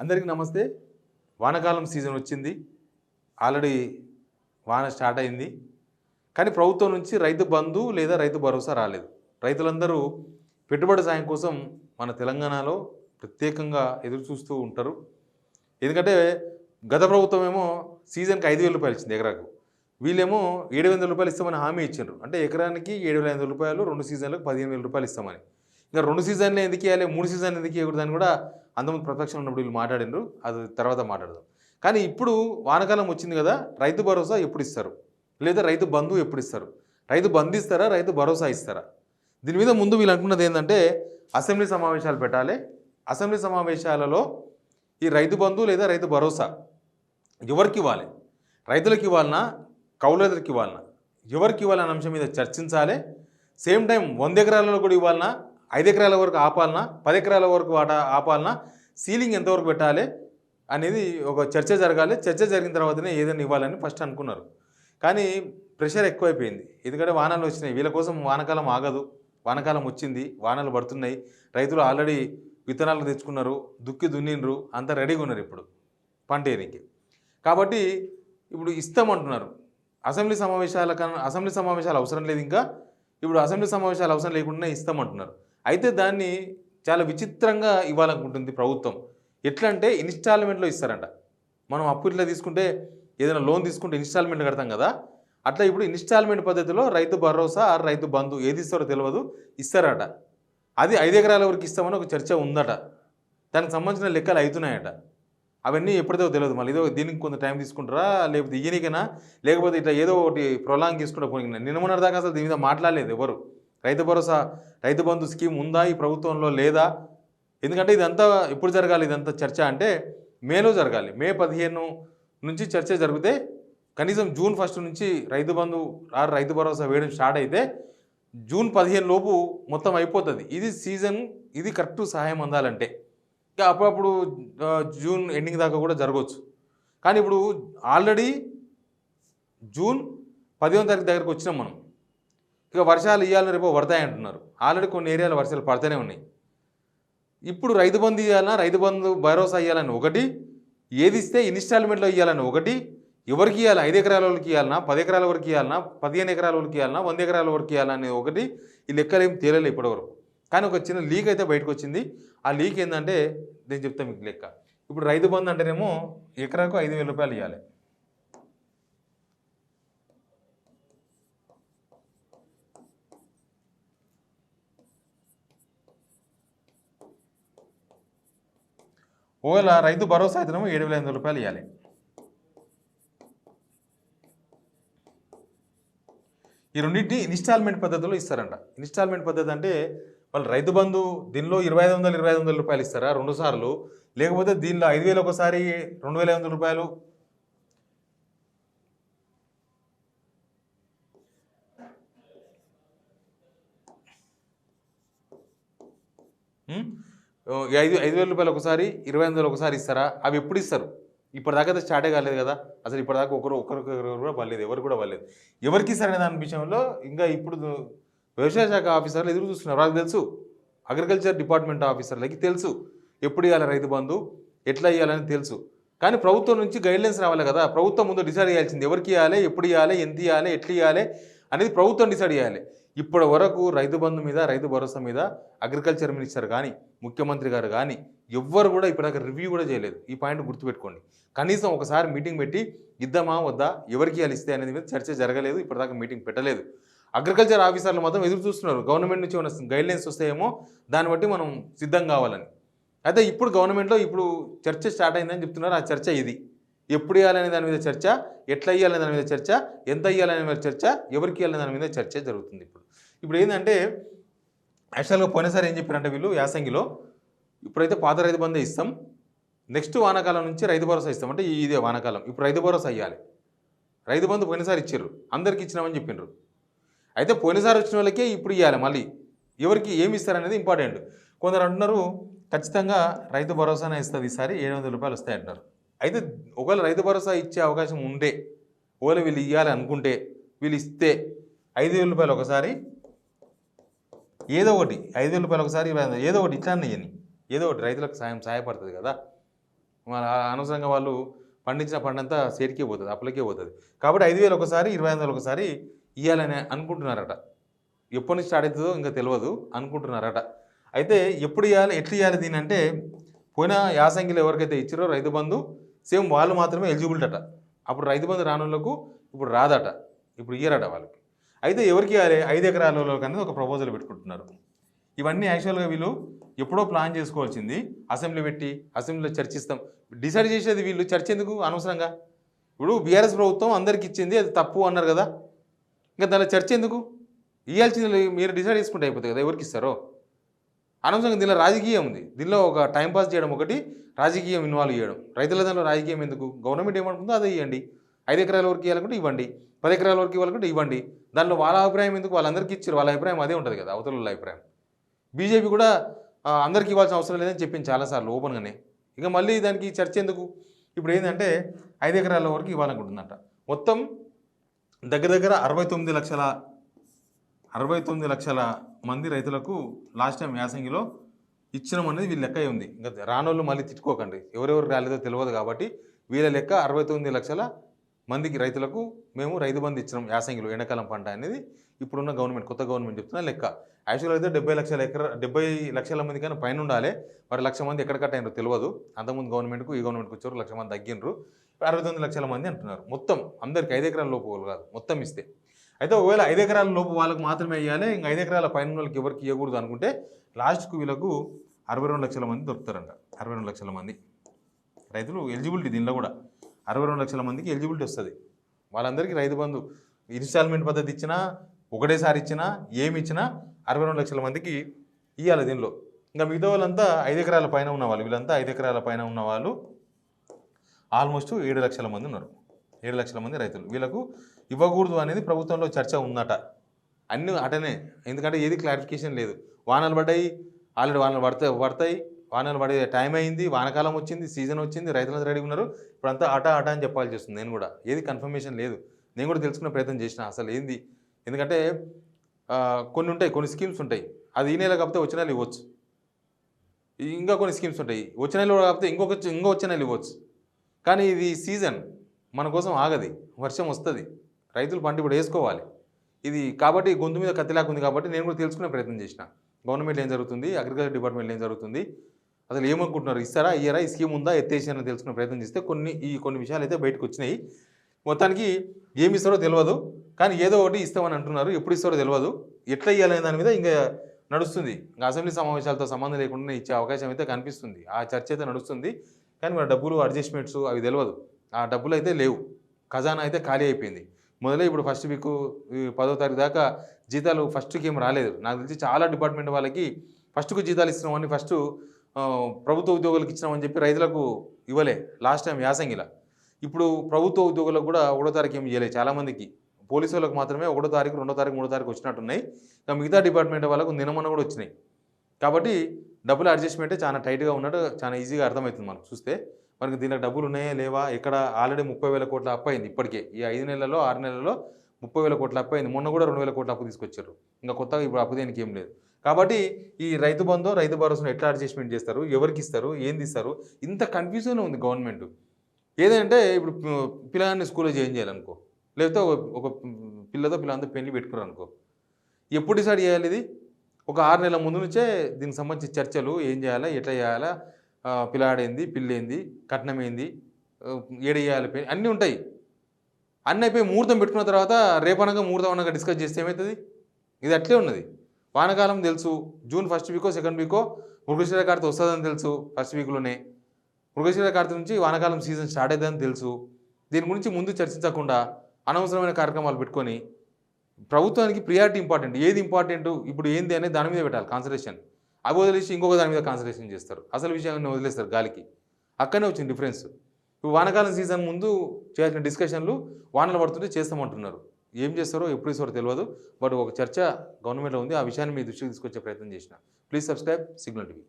అందరికీ నమస్తే. వానాకాలం సీజన్ వచ్చింది. ఆల్రెడీ వాన స్టార్ట్ అయింది. కానీ ప్రభుత్వం నుంచి రైతు బంధు లేదా రైతు భరోసా రాలేదు. రైతులందరూ పెట్టుబడి సాయం కోసం మన తెలంగాణలో ప్రత్యేకంగా ఎదురు చూస్తూ ఉంటారు. ఎందుకంటే గత ప్రభుత్వం ఏమో సీజన్కి 5,000 రూపాయలు ఇచ్చింది ఎకరాకు. వీళ్ళేమో 700 రూపాయలు ఇస్తామని హామీ ఇచ్చారు. అంటే ఎకరానికి 7,500 రూపాయలు, 2 సీజన్లకు 15,000 రూపాయలు ఇస్తామని. ఇంకా 2 సీజన్లు ఎందుకు ఇవ్వాలి, 3 సీజన్లు ఎందుకు ఇవ్వకూడదని కూడా అంతకుముందు ప్రతిపక్షం ఉన్నప్పుడు వీళ్ళు మాట్లాడినారు. అది తర్వాత మాట్లాడదాం. కానీ ఇప్పుడు వానాకాలం వచ్చింది కదా, రైతు భరోసా ఎప్పుడు ఇస్తారు, లేదా రైతు బంధు ఎప్పుడు ఇస్తారు, రైతు బంధు ఇస్తారా, రైతు భరోసా ఇస్తారా? దీని మీద ముందు వీళ్ళు అనుకున్నది ఏంటంటే అసెంబ్లీ సమావేశాలు పెట్టాలి. అసెంబ్లీ సమావేశాలలో ఈ రైతు బంధు లేదా రైతు భరోసా ఎవరికి ఇవ్వాలి, రైతులకు ఇవ్వాలన్నా కౌలుదారులకు ఇవ్వాలన్నా, ఎవరికి ఇవ్వాలన్న అంశం మీద చర్చించాలి. సేమ్ టైం 100 ఎకరాలలో కూడా ఇవ్వాలన్నా, 5 ఎకరాల వరకు ఆపాలన్నా, 10 ఎకరాల వరకు వాటా ఆపాలన్నా, సీలింగ్ ఎంతవరకు పెట్టాలి అనేది ఒక చర్చ జరగాలి. చర్చ జరిగిన తర్వాతనే ఏదైనా ఇవ్వాలని ఫస్ట్ అనుకున్నారు. కానీ ప్రెషర్ ఎక్కువైపోయింది. ఎందుకంటే వానలు వచ్చినాయి. వీళ్ళ కోసం వానకాలం ఆగదు. వానకాలం వచ్చింది, వానలు పడుతున్నాయి. రైతులు ఆల్రెడీ విత్తనాలు తెచ్చుకున్నారు, దుక్కి దున్నిండ్రు, అంతా రెడీగా ఉన్నారు ఇప్పుడు పంట ఏరికి. కాబట్టి ఇప్పుడు ఇస్తామంటున్నారు. అసెంబ్లీ సమావేశాలు అవసరం లేదు. ఇంకా ఇప్పుడు అసెంబ్లీ సమావేశాలు అవసరం లేకుండా ఇస్తామంటున్నారు. అయితే దాన్ని చాలా విచిత్రంగా ఇవ్వాలనుకుంటుంది ప్రభుత్వం. ఎట్లా అంటే ఇన్స్టాల్మెంట్లో ఇస్తారంట. మనం అప్పు ఇట్లా తీసుకుంటే, ఏదైనా లోన్ తీసుకుంటే ఇన్స్టాల్మెంట్ కడతాం కదా, అట్లా ఇప్పుడు ఇన్స్టాల్మెంట్ పద్ధతిలో రైతు భరోసా ఆర్ రైతు బంధు ఏది ఇస్తారో తెలియదు, ఇస్తారట. అది 5 ఎకరాల వరకు ఇస్తామని ఒక చర్చ ఉందట. దానికి సంబంధించిన లెక్కలు అవుతున్నాయట. అవన్నీ ఎప్పటిదో తెలియదు. మళ్ళీ ఏదో దీనికి కొంత టైం తీసుకుంటారా, లేకపోతే ఇయ్యనికైనా, లేకపోతే ఇట్లా ఏదో ఒకటి ప్రొలాంగ్ చేసుకుంటా పోయినా. నిన్న దాకా అసలు దీని మీద మాట్లాడలేదు ఎవరు. రైతు భరోసా రైతు బంధు స్కీమ్ ఉందా ఈ ప్రభుత్వంలో లేదా? ఎందుకంటే ఇదంతా ఎప్పుడు జరగాలి, ఇదంతా చర్చ అంటే మేలో జరగాలి. మే 15 నుంచి చర్చ జరిగితే కనీసం జూన్ 1 నుంచి రైతు బంధు ఆర్ రైతు భరోసా వేయడం స్టార్ట్ అయితే జూన్ 15 లోపు మొత్తం అయిపోతుంది. ఇది సీజన్, ఇది కరెక్ట్ సహాయం అందాలంటే. ఇంకా అప్పుడప్పుడు జూన్ ఎండింగ్ దాకా కూడా జరగవచ్చు. కానీ ఇప్పుడు ఆల్రెడీ జూన్ 10వ తారీఖు దగ్గరకు వచ్చినాం మనం. ఇక వర్షాలు ఇవ్వాలని రేపు పడతాయి అంటున్నారు. ఆల్రెడీ కొన్ని ఏరియాలో వర్షాలు పడుతూనే ఉన్నాయి. ఇప్పుడు రైతు బంధు ఇవ్వాలన్నా, రైతు బంధు భరోసా ఇవ్వాలని ఒకటి, ఏది ఇస్తే ఇన్స్టాల్మెంట్లో ఇవ్వాలని ఒకటి, ఎవరికి ఇవ్వాలి, 5 ఎకరాల వరకు ఇవ్వాలన్నా, 10 ఎకరాల వరకు ఇవ్వాలన్నా, 15 ఎకరాల వరకు ఇవ్వాలన్నా, 100 ఎకరాల వరకు ఇవ్వాలనేది ఒకటి. ఈ లెక్కలు ఏం తేలలేదు ఇప్పటివరకు. కానీ ఒక చిన్న లీక్ అయితే బయటకు వచ్చింది. ఆ లీక్ ఏంటంటే నేను చెప్తాను మీకు లెక్క. ఇప్పుడు రైతు బంధు అంటేనేమో ఎకరాకు 5,000 రూపాయలు ఇవ్వాలి. ఒకవేళ రైతు భరోసా అయితేనేమో 7,500 రూపాయలు ఇవ్వాలి. ఈ రెండింటిని ఇన్స్టాల్మెంట్ పద్ధతిలో ఇస్తారంట. ఇన్స్టాల్మెంట్ పద్ధతి అంటే వాళ్ళు రైతు బంధు దీనిలో 2,500 రూపాయలు ఇస్తారా 2 సార్లు, లేకపోతే దీనిలో 5,000 ఒకసారి, 2,500 రూపాయలు. ఐదు వేల రూపాయలు ఒకసారి, 2,500 ఒకసారి ఇస్తారా? అవి ఎప్పుడు ఇస్తారు? ఇప్పటిదాకా అయితే స్టార్టే కాలేదు కదా. అసలు ఇప్పటిదాకా ఒకరికొకరు కూడా పర్లేదు, ఎవరు కూడా పర్లేదు. ఎవరికి ఇస్తారనే దాని విషయంలో ఇంకా ఇప్పుడు వ్యవసాయ శాఖ ఆఫీసర్లు ఎదురు చూస్తున్నారు. వాళ్ళకి తెలుసు, అగ్రికల్చర్ డిపార్ట్మెంట్ ఆఫీసర్లకి తెలుసు ఎప్పుడు ఇవ్వాలి రైతు బంధు, ఎట్లా ఇవ్వాలని తెలుసు. కానీ ప్రభుత్వం నుంచి గైడ్లైన్స్ రావాలి కదా. ప్రభుత్వం ముందు డిసైడ్ చేయాల్సింది ఎవరికి ఇవ్వాలి, ఎప్పుడు ఇవ్వాలి, ఎంత ఇవ్వాలి, ఎట్లా ఇవ్వాలి అనేది ప్రభుత్వం డిసైడ్ చేయాలి. ఇప్పటి వరకు రైతు బంధు మీద, రైతు భరోసా మీద అగ్రికల్చర్ మినిస్టర్ కానీ, ముఖ్యమంత్రి గారు కానీ ఎవ్వరు కూడా ఇప్పటిదాకా రివ్యూ కూడా చేయలేదు. ఈ పాయింట్ గుర్తుపెట్టుకోండి. కనీసం ఒకసారి మీటింగ్ పెట్టి ఇద్దామా వద్దా, ఎవరికి ఇవ్వాలి ఇస్తే అనేది మీద చర్చ జరగలేదు. ఇప్పటిదాకా మీటింగ్ పెట్టలేదు. అగ్రికల్చర్ ఆఫీసర్లు మాత్రం ఎదురు చూస్తున్నారు. గవర్నమెంట్ నుంచి ఏమైనా గైడ్లైన్స్ వస్తాయేమో దాన్ని బట్టి మనం సిద్ధం కావాలని. అయితే ఇప్పుడు గవర్నమెంట్లో ఇప్పుడు చర్చ స్టార్ట్ అయిందని చెప్తున్నారు. ఆ చర్చ ఇది. ఎప్పుడు ఇవ్వాలనే దాని మీద చర్చ, ఎట్లా ఇవ్వాలనే దాని మీద చర్చ, ఎంత ఇవ్వాలనే మీద చర్చ, ఎవరికి ఇవ్వాలనే దాని మీద చర్చ జరుగుతుంది. ఇప్పుడు ఏంటంటే యాక్చువల్గా పోయినసారి ఏం చెప్పారంటే వీళ్ళు యాసంగిలో, ఇప్పుడైతే పాత రైతు బంధే ఇస్తాం, నెక్స్ట్ వానాకాలం నుంచి రైతు భరోసా ఇస్తాం. అంటే ఇదే వానాకాలం ఇప్పుడు రైతు భరోసా ఇవ్వాలి. రైతు బంధు పోయినసారి ఇచ్చారు, అందరికి ఇచ్చినామని చెప్పినారు. అయితే పోయినసారి వచ్చిన వాళ్ళకే ఇప్పుడు ఇవ్వాలి. మళ్ళీ ఎవరికి ఏమి ఇస్తారనేది ఇంపార్టెంట్. కొందరు అంటున్నారు ఖచ్చితంగా రైతు భరోసానే ఇస్తుంది ఈసారి, 700 రూపాయలు వస్తాయంటున్నారు. అయితే ఒకవేళ రైతు భరోసా ఇచ్చే అవకాశం ఉంటే, ఒకవేళ వీళ్ళు ఇవ్వాలి అనుకుంటే, వీళ్ళు ఇస్తే 5,000 రూపాయలు ఒకసారి, ఏదో ఒకటి 5,000 రూపాయలు ఒకసారి, ఏదో ఒకటి ఇట్లా ఇవ్వని, ఏదో ఒకటి రైతులకు సహాయపడుతుంది కదా. అనవసరంగా వాళ్ళు పండించిన పంటంతా సేటికే పోతుంది, అప్పులకే పోతుంది. కాబట్టి 5,000 ఒకసారి, 25,000 ఒకసారి ఇవ్వాలని అనుకుంటున్నారట. ఎప్పటి నుంచి స్టార్ట్ అవుతుందో ఇంకా తెలియదు అనుకుంటున్నారట. అయితే ఎప్పుడు ఇవ్వాలి, ఎట్లా ఇవ్వాలి దీని అంటే, పోయిన యాసంగిలో ఎవరికైతే ఇచ్చారో రైతు బంధు సేమ్ వాళ్ళు మాత్రమే ఎలిజిబిలిటీ అట. అప్పుడు రైతు బంధు రానులకు ఇప్పుడు రాదట, ఇప్పుడు ఇయ్యరట వాళ్ళకి. అయితే ఎవరికి ఇవ్వాలి, 5 ఎకరాలలోకి అనేది ఒక ప్రపోజల్ పెట్టుకుంటున్నారు. ఇవన్నీ యాక్చువల్గా వీళ్ళు ఎప్పుడో ప్లాన్ చేసుకోవాల్సింది. అసెంబ్లీ పెట్టి అసెంబ్లీలో చర్చిస్తాం, డిసైడ్ చేసేది వీళ్ళు. చర్చ ఎందుకు అనవసరంగా? ఇప్పుడు బీఆర్ఎస్ ప్రభుత్వం అందరికి ఇచ్చింది, అది తప్పు అన్నారు కదా, ఇంకా దానిలో చర్చ ఎందుకు? ఇవ్వాల్సింది మీరు డిసైడ్ చేసుకుంటే అయిపోతుంది కదా, ఎవరికి ఇస్తారో. అనవసరంగా దీనిలో రాజకీయం ఉంది. దీనిలో ఒక టైంపాస్ చేయడం ఒకటి, రాజకీయం ఇన్వాల్వ్ చేయడం. రైతుల దానిలో రాజకీయం ఎందుకు? గవర్నమెంట్ ఏమంటుందో అదే ఇవ్వండి. 5 ఎకరాల వరకు ఇవ్వాలనుకుంటే ఇవ్వండి, 10 ఎకరాల వరకు ఇవ్వాలనుకుంటే ఇవ్వండి. దానిలో వాళ్ళ అభిప్రాయం ఎందుకు? వాళ్ళందరికీ ఇచ్చారు, వాళ్ళ అభిప్రాయం అదే ఉంటుంది కదా, అవతల వాళ్ళ అభిప్రాయం. బీజేపీ కూడా అందరికీ ఇవ్వాల్సిన అవసరం లేదని చెప్పింది చాలాసార్లు ఓపెన్గానే. ఇక మళ్ళీ దానికి చర్చ ఎందుకు? ఇప్పుడు ఏంటంటే 5 ఎకరాల వరకు ఇవ్వాలనుకుంటుందంట. మొత్తం దగ్గర దగ్గర 69 లక్షల మంది రైతులకు లాస్ట్ టైం యాసంగిలో ఇచ్చినాం అనేది వీళ్ళ లెక్క ఉంది. ఇంకా రానోళ్ళు మళ్ళీ తిట్టుకోకండి, ఎవరెవరు రాలేదో తెలియదు కాబట్టి వీళ్ళ లెక్క 69 లక్షల మందికి రైతులకు మేము రైతు బంధు ఇచ్చినాం యాసంగిలో, ఎండాకాలం పంట అనేది ఇప్పుడున్న గవర్నమెంట్, కొత్త గవర్నమెంట్ చెప్తున్న లెక్క. యాక్చువల్గా అయితే 70 లక్షల మంది కన్నా పైన ఉండాలి. మరి 1,00,000 మంది ఎక్కడ కట్ అయినారో తెలియదు. అంతకుముందు గవర్నమెంట్కు ఈ గవర్నమెంట్కి వచ్చారు 1,00,000 మంది తగ్గినరు. 69 లక్షల మంది అంటున్నారు మొత్తం అందరికి. 5 ఎకరాల లోపు కాదు, మొత్తం ఇస్తే. అయితే ఒకవేళ 5 ఎకరాల లోపు వాళ్ళకు మాత్రమే ఇవ్వాలి, ఇంకా 5 ఎకరాల పైన వాళ్ళకి ఎవరికి ఇవ్వకూడదు అనుకుంటే లాస్ట్కు వీళ్ళకు 62 లక్షల మంది దొరుకుతారంట. 62 లక్షల మంది రైతులు ఎలిజిబిలిటీ, దీనిలో కూడా 62 లక్షల మందికి ఎలిజిబిలిటీ వస్తుంది. వాళ్ళందరికీ రైతు బంధు ఇన్స్టాల్మెంట్ పద్ధతి ఇచ్చినా, ఒకటేసారి ఇచ్చినా, ఏమి ఇచ్చినా 62 లక్షల మందికి ఇవ్వాలి దీనిలో. ఇంకా మిగతా వాళ్ళంతా 5 ఎకరాల పైన ఉన్నవాళ్ళు, వీళ్ళంతా 5 ఎకరాల పైన ఉన్న వాళ్ళు ఆల్మోస్ట్ 7 లక్షల మంది ఉన్నారు. 7 లక్షల మంది రైతులు, వీళ్ళకు ఇవ్వకూడదు అనేది ప్రభుత్వంలో చర్చ ఉందట. అన్నీ అటనే, ఎందుకంటే ఏది క్లారిఫికేషన్ లేదు. వానలు పడ్డాయి, ఆల్రెడీ వానలు పడతాయి, వానలు పడే టైం అయింది, వానకాలం వచ్చింది, సీజన్ వచ్చింది, రైతులంతా రెడీగా ఉన్నారు. ఇప్పుడంతా అట అని చెప్పాల్సి వస్తుంది. నేను కూడా ఏది కన్ఫర్మేషన్ లేదు, నేను కూడా తెలుసుకునే ప్రయత్నం చేసిన అసలు ఏంది. ఎందుకంటే కొన్ని ఉంటాయి, కొన్ని స్కీమ్స్ ఉంటాయి, అది ఈ నెల కాకపోతే వచ్చే నెల ఇవ్వచ్చు. ఇంకా కొన్ని స్కీమ్స్ ఉంటాయి, వచ్చే నెల కాకపోతే ఇంకో వచ్చే నెల ఇవ్వచ్చు. కానీ ఇది సీజన్ మన కోసం ఆగది, వర్షం వస్తుంది, రైతులు పంట ఇప్పుడు వేసుకోవాలి. ఇది కాబట్టి గొంతు మీద కత్తిలాగా ఉంది కాబట్టి నేను కూడా తెలుసుకునే ప్రయత్నం చేసిన. గవర్నమెంట్ ఏం జరుగుతుంది, అగ్రికల్చర్ డిపార్ట్మెంట్లో ఏం జరుగుతుంది, అసలు ఏమనుకుంటున్నారు, ఇస్తారా ఇయ్యరా, ఈ స్కీమ్ ఉందా ఎత్తేసారని తెలుసుకునే ప్రయత్నం చేస్తే కొన్ని విషయాలు అయితే బయటకు వచ్చినాయి. మొత్తానికి ఏమి ఇస్తారో తెలియదు, కానీ ఏదో ఒకటి ఇస్తామని అంటున్నారు. ఎప్పుడు ఇస్తారో తెలియదు, ఎట్లా ఇవ్వాలనే దాని మీద ఇంకా నడుస్తుంది. ఇంకా అసెంబ్లీ సమావేశాలతో సంబంధం లేకుండా ఇచ్చే అవకాశం అయితే కనిపిస్తుంది, ఆ చర్చ అయితే నడుస్తుంది. కానీ మన డబ్బులు అడ్జస్ట్మెంట్స్ అవి తెలియదు, ఆ డబ్బులు అయితే లేవు, ఖజానా అయితే ఖాళీ అయిపోయింది. మొదలై ఇప్పుడు ఫస్ట్ వీక్ 10వ తారీఖు దాకా జీతాలు ఫస్ట్కి ఏం రాలేదు. నాకు తెలిసి చాలా డిపార్ట్మెంట్ వాళ్ళకి ఫస్ట్కు జీతాలు ఇస్తున్నామని, ఫస్ట్ ప్రభుత్వ ఉద్యోగులకు ఇచ్చినామని చెప్పి రైతులకు ఇవ్వలే లాస్ట్ టైం యాసంగిలా. ఇప్పుడు ప్రభుత్వ ఉద్యోగులకు కూడా 1వ తారీఖు ఏం ఇవ్వలేదు చాలామందికి. పోలీసు వాళ్ళకి మాత్రమే 1వ తారీఖు, 2వ తారీఖు, 3వ తారీఖు వచ్చినట్టున్నాయి. ఇంకా మిగతా డిపార్ట్మెంట్ వాళ్ళకు నిన్నమొన్న కూడా వచ్చినాయి. కాబట్టి డబ్బుల అడ్జస్ట్మెంటే చాలా టైట్గా ఉన్నట్టు చాలా ఈజీగా అర్థమవుతుంది మనకు చూస్తే. మనకి దీనికి డబ్బులు ఉన్నాయా లేవా, ఎక్కడ ఆల్రెడీ 30,000 కోట్ల అప్పు అయింది ఇప్పటికే. ఈ 5 నెలల్లో 6 నెలల్లో 30,000 కోట్ల అప్పు అయింది. మొన్న కూడా 2,000 కోట్ల అప్పు తీసుకొచ్చారు. ఇంకా కొత్తగా ఇప్పుడు అప్పు దేనికి ఏం లేదు. కాబట్టి ఈ రైతు బంధు, రైతు భరోసాను ఎట్లా అడ్జస్ట్మెంట్ చేస్తారు, ఎవరికి ఇస్తారు, ఏంది ఇస్తారు, ఇంత కన్ఫ్యూజన్ ఉంది గవర్నమెంట్. ఏదంటే ఇప్పుడు పిల్లగాన్ని స్కూల్లో జాయిన్ చేయాలనుకో, లేకపోతే ఒక పిల్లలంతా పెళ్లి పెట్టుకున్నారు అనుకో, ఎప్పుడు డిసైడ్ చేయాలి ఇది? ఒక 6 నెలల ముందు నుంచే దీనికి సంబంధించి చర్చలు, ఏం చేయాలా, ఎట్లా చేయాలా, పిల్లాడేంది, పిల్లేంది, కట్నం ఏంది, ఏడేయాలి, అన్నీ ఉంటాయి. అన్నీ అయిపోయి ముహూర్తం పెట్టుకున్న తర్వాత రేపనగా ముహూర్తం అనగా డిస్కస్ చేస్తే ఏమవుతుంది? ఇది అట్లే ఉన్నది. వానకాలం తెలుసు, జూన్ 1st వీకో 2nd వీకో మృగశిర కార్తె వస్తుందని తెలుసు, 1st వీక్లోనే. మృగశిర కార్తె నుంచి వానకాలం సీజన్ స్టార్ట్ అవుతుందని తెలుసు. దీని గురించి ముందు చర్చించకుండా అనవసరమైన కార్యక్రమాలు పెట్టుకొని ప్రభుత్వానికి ప్రియారిటీ ఇంపార్టెంట్, ఏది ఇంపార్టెంట్ ఇప్పుడు ఏంది అనేది దాని మీద పెట్టాలి కాన్సన్ట్రేషన్. అవి వదిలేసి ఇంకొక దాని మీద కాన్సన్ట్రేషన్ చేస్తారు, అసలు విషయాన్ని వదిలేస్తారు గాలికి. అక్కడనే వచ్చింది డిఫరెన్స్. ఇప్పుడు వానకాలం సీజన్ ముందు చేయాల్సిన డిస్కషన్లు వానలు పడుతుంటే చేస్తామంటున్నారు. ఏం చేస్తారో ఎప్పుడు ఇస్తారో తెలియదు. బట్ ఒక చర్చ గవర్నమెంట్లో ఉంది, ఆ విషయాన్ని మీ దృష్టికి తీసుకొచ్చే ప్రయత్నం చేసిన. Please subscribe signal TV.